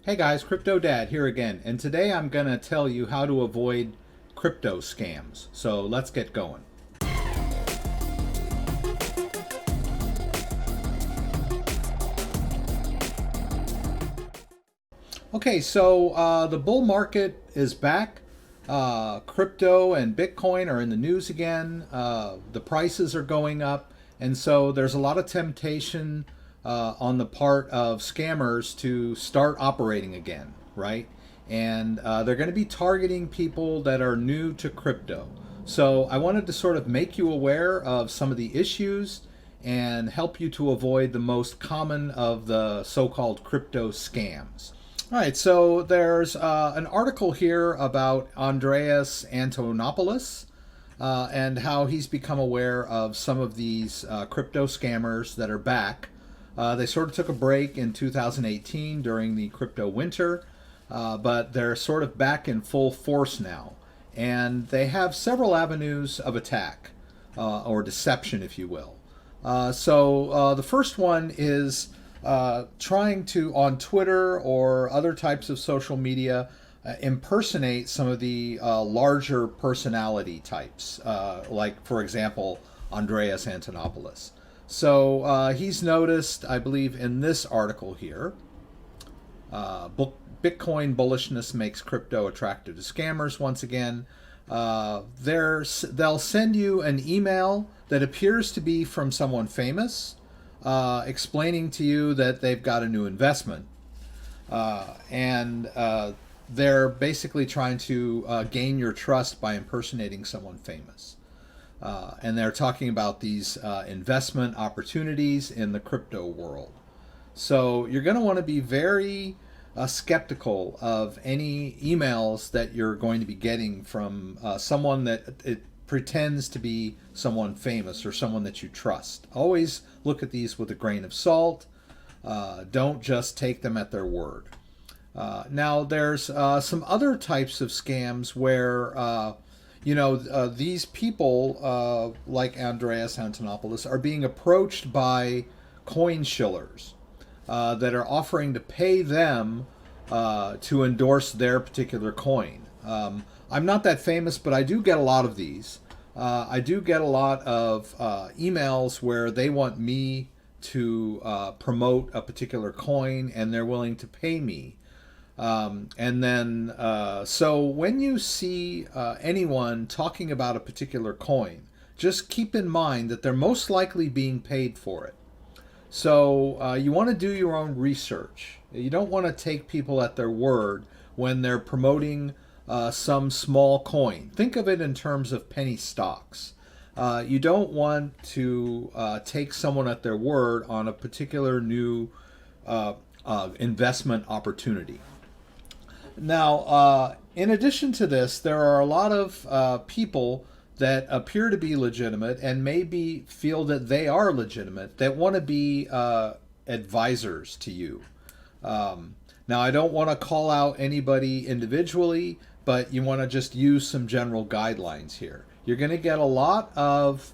Hey guys, CryptoDad here again, and today I'm going to tell you how to avoid crypto scams. So let's get going. Okay, so the bull market is back. Crypto and Bitcoin are in the news again. The prices are going up, and so there's a lot of temptation on the part of scammers to start operating again, right? And they're going to be targeting people that are new to crypto. So I wanted to sort of make you aware of some of the issues and help you to avoid the most common of the so-called crypto scams. All right, so there's an article here about Andreas Antonopoulos and how he's become aware of some of these crypto scammers that are back. They sort of took a break in 2018 during the crypto winter, but they're sort of back in full force now. And they have several avenues of attack, or deception, if you will. So the first one is trying to, on Twitter or other types of social media, impersonate some of the larger personality types, like, for example, Andreas Antonopoulos. So he's noticed, I believe, in this article here, Bitcoin bullishness makes crypto attractive to scammers once again. They'll send you an email that appears to be from someone famous, explaining to you that they've got a new investment. And they're basically trying to gain your trust by impersonating someone famous. And they're talking about these investment opportunities in the crypto world. So you're going to want to be very skeptical of any emails that you're going to be getting from someone that it pretends to be someone famous or someone that you trust. Always look at these with a grain of salt. Don't just take them at their word. Now, there's some other types of scams where these people, like Andreas Antonopoulos, are being approached by coin shillers that are offering to pay them to endorse their particular coin. I'm not that famous, but I do get a lot of these. I do get a lot of emails where they want me to promote a particular coin, and they're willing to pay me. So when you see anyone talking about a particular coin, just keep in mind that they're most likely being paid for it. So you want to do your own research. You don't want to take people at their word when they're promoting some small coin. Think of it in terms of penny stocks. You don't want to take someone at their word on a particular new investment opportunity. Now, in addition to this, there are a lot of people that appear to be legitimate and maybe feel that they are legitimate, that want to be advisors to you. Now, I don't want to call out anybody individually, but you want to just use some general guidelines here. You're going to get a lot of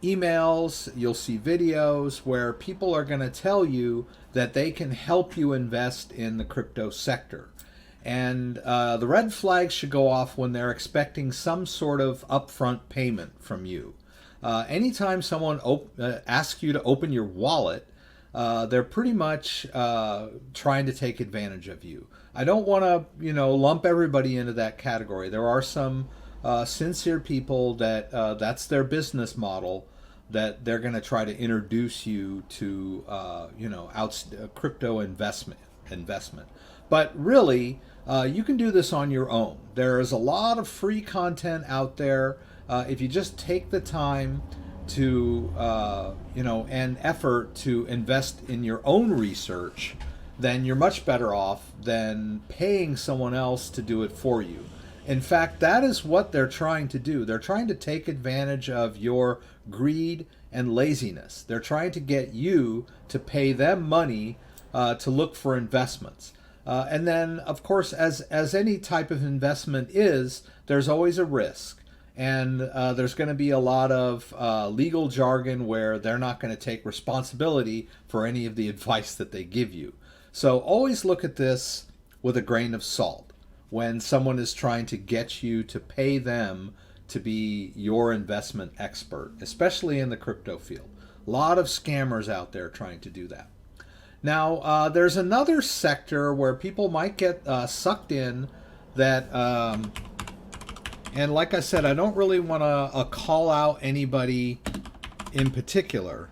emails, you'll see videos where people are going to tell you that they can help you invest in the crypto sector. And the red flags should go off when they're expecting some sort of upfront payment from you. Anytime someone asks you to open your wallet, they're pretty much trying to take advantage of you. I don't want to, lump everybody into that category. There are some sincere people that that's their business model, that they're going to try to introduce you to, crypto investment. But really, you can do this on your own. There is a lot of free content out there. If you just take the time to, and effort to invest in your own research, then you're much better off than paying someone else to do it for you. In fact, that is what they're trying to do. They're trying to take advantage of your greed and laziness. They're trying to get you to pay them money to look for investments. And then, of course, as any type of investment is, there's always a risk. And there's going to be a lot of legal jargon where they're not going to take responsibility for any of the advice that they give you. So always look at this with a grain of salt when someone is trying to get you to pay them to be your investment expert, especially in the crypto field. A lot of scammers out there trying to do that. Now, there's another sector where people might get sucked in that, and like I said, I don't really want to call out anybody in particular,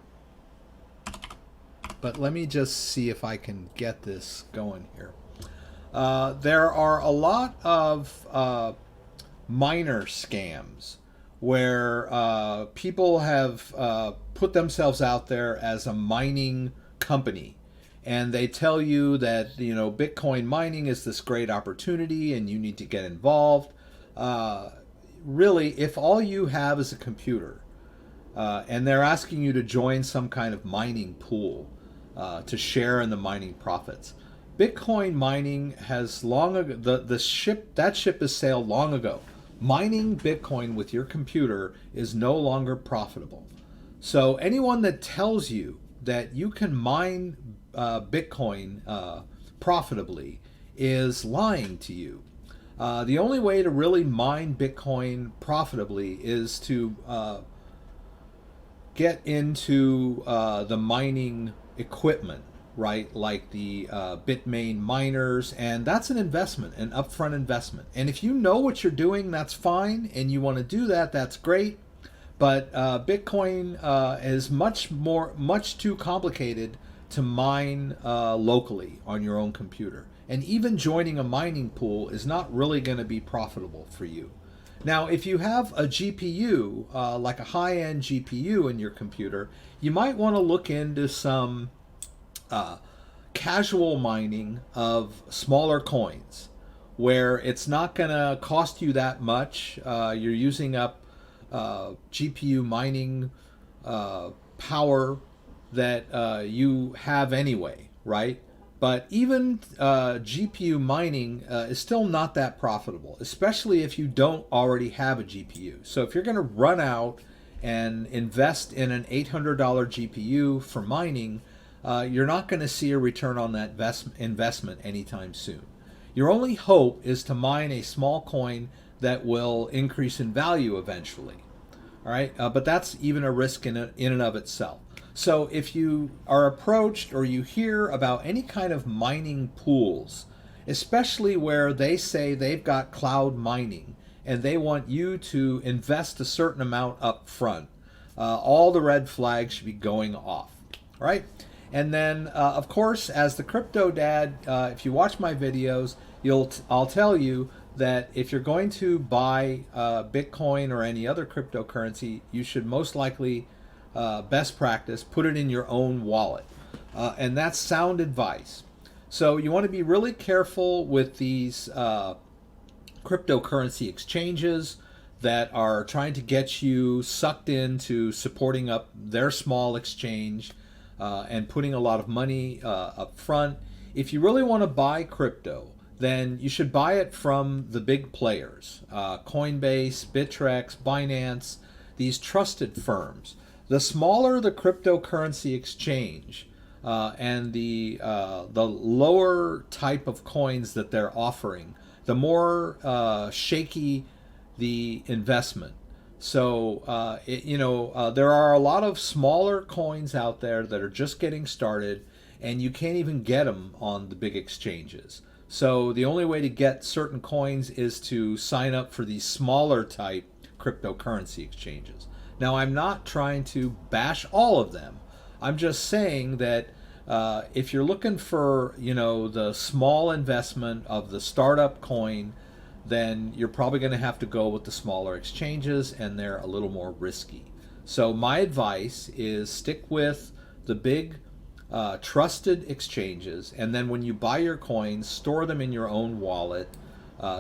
but let me just see if I can get this going here. There are a lot of miner scams where people have put themselves out there as a mining company, and they tell you that Bitcoin mining is this great opportunity and you need to get involved. Really, if all you have is a computer and they're asking you to join some kind of mining pool to share in the mining profits, Bitcoin mining has long ago, that ship has sailed long ago. Mining Bitcoin with your computer is no longer profitable. So anyone that tells you that you can mine Bitcoin profitably is lying to you. The only way to really mine Bitcoin profitably is to get into the mining equipment, right? Like the Bitmain miners, and that's an investment, an upfront investment. And if you know what you're doing, that's fine, and you want to do that, that's great. But Bitcoin is much too complicated to mine locally on your own computer. And even joining a mining pool is not really going to be profitable for you. Now, if you have a GPU, like a high-end GPU in your computer, you might want to look into some casual mining of smaller coins where it's not going to cost you that much. You're using up GPU mining power that you have anyway, right? But even GPU mining is still not that profitable, especially if you don't already have a GPU. So if you're going to run out and invest in an $800 GPU for mining, you're not going to see a return on that investment anytime soon. Your only hope is to mine a small coin that will increase in value eventually. All right, but that's even a risk in and of itself. So if you are approached or you hear about any kind of mining pools, especially where they say they've got cloud mining and they want you to invest a certain amount up front, all the red flags should be going off. All right. And then, of course, as the CryptoDad, if you watch my videos, I'll tell you that if you're going to buy Bitcoin or any other cryptocurrency, you should most likely, best practice, put it in your own wallet. And that's sound advice. So you want to be really careful with these cryptocurrency exchanges that are trying to get you sucked into supporting up their small exchange and putting a lot of money up front. If you really want to buy crypto, then you should buy it from the big players, Coinbase, Bittrex, Binance, these trusted firms. The smaller the cryptocurrency exchange and the lower type of coins that they're offering, the more shaky the investment. So, there are a lot of smaller coins out there that are just getting started, and you can't even get them on the big exchanges. So the only way to get certain coins is to sign up for these smaller type cryptocurrency exchanges. Now, I'm not trying to bash all of them. I'm just saying that if you're looking for, the small investment of the startup coin, then you're probably going to have to go with the smaller exchanges, and they're a little more risky. So my advice is stick with the big trusted exchanges, and then when you buy your coins, store them in your own wallet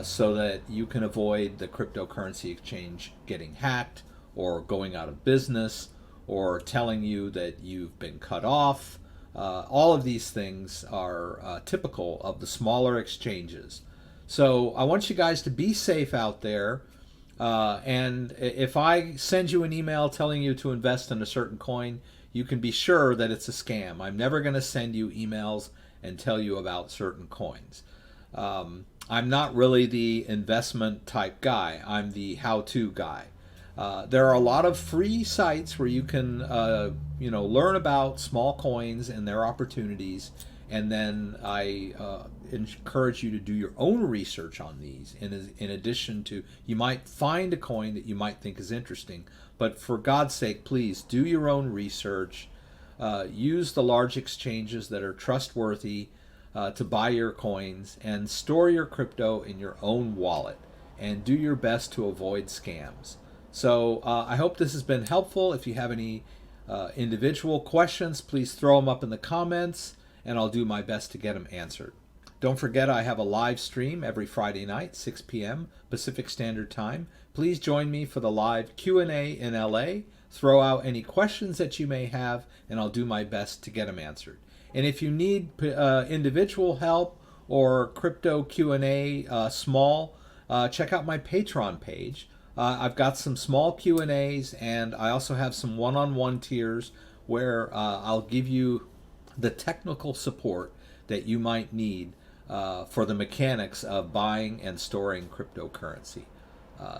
so that you can avoid the cryptocurrency exchange getting hacked or going out of business or telling you that you've been cut off. All of these things are typical of the smaller exchanges. So I want you guys to be safe out there. And if I send you an email telling you to invest in a certain coin, you can be sure that it's a scam. I'm never going to send you emails and tell you about certain coins. I'm not really the investment type guy. I'm the how-to guy. There are a lot of free sites where you can, learn about small coins and their opportunities, and then I encourage you to do your own research on these. In addition to, you might find a coin that you might think is interesting, but for God's sake, please do your own research. Use the large exchanges that are trustworthy to buy your coins, and store your crypto in your own wallet, and do your best to avoid scams. So I hope this has been helpful. If you have any individual questions, please throw them up in the comments, and I'll do my best to get them answered. Don't forget, I have a live stream every Friday night, 6 p.m. Pacific Standard Time. Please join me for the live Q&A in LA. Throw out any questions that you may have, and I'll do my best to get them answered. And if you need individual help or crypto Q&A small, check out my Patreon page. I've got some small Q&As, and I also have some one-on-one tiers where I'll give you the technical support that you might need for the mechanics of buying and storing cryptocurrency.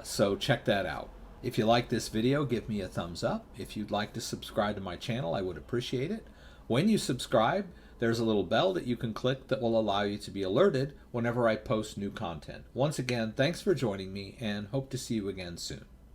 So check that out. If you like this video, give me a thumbs up. If you'd like to subscribe to my channel, I would appreciate it. When you subscribe, there's a little bell that you can click that will allow you to be alerted whenever I post new content. Once again, thanks for joining me, and hope to see you again soon.